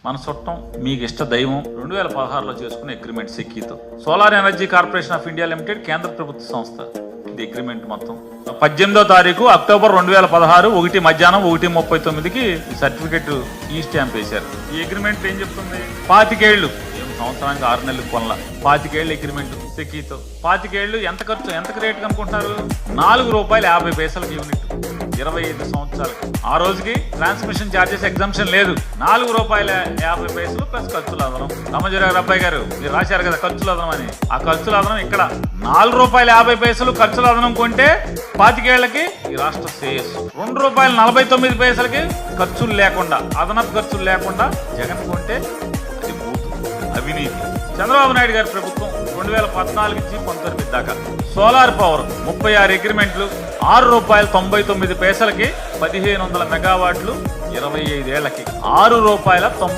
మన చుట్టం మీకు ఇష్ట దైవం 2016లో చేసుకున్న అగ్రిమెంట్ సెక్కీతో. Solar energy corporation of India limited కేంద్ర ప్రభుత్వ సంస్థ. ఇది అగ్రిమెంట్ మొత్తం 18వ తారీఖు అక్టోబర్ 2016 1 మధ్యాహ్నం 1:39కి సర్టిఫికెట్ ఈ స్టాంప్ వేశారు. ఈ అగ్రిమెంట్ ఏం చెప్తుంది? 25 ఏళ్ళు, సంవత్సరానికి 6 నెలలకు కొనల 25 ఏళ్ళు అగ్రిమెంట్ సెక్కీతో. 25 ఏళ్ళు ఎంత ఖర్చు, ఎంత రేటు కనుకుంటున్నారు? ₹4.50 యూనిట్, 25 సంవత్సరాలకి. ఆ రోజుకి ట్రాన్స్మిషన్ ఛార్జెస్ ఎగ్జంప్షన్ లేదు. ₹4.50 ప్లస్ ఖర్చులు అదనం. రామజీరావు అబ్బాయి గారు మీరు రాశారు కదా ఖర్చులు అదనం అని. ఆ ఖర్చులు అదనం ఇక్కడ ₹4.50 ఖర్చులు అదనం కొంటే 25 ఏళ్లకి ఈ రాష్ట్ర శ్రేయస్సు. ₹2.49 ఖర్చులు లేకుండా, అదనపు ఖర్చులు లేకుండా జగన్ కొంటే అది బూతు, అవినీతి. చంద్రబాబు నాయుడు గారి ప్రభుత్వం 2014 నుంచి 19 దాకా సోలార్ పవర్ 36 అగ్రిమెంట్లు, ₹6.99 1500 మెగావాట్లు, 25 ఏళ్లకి ₹6.90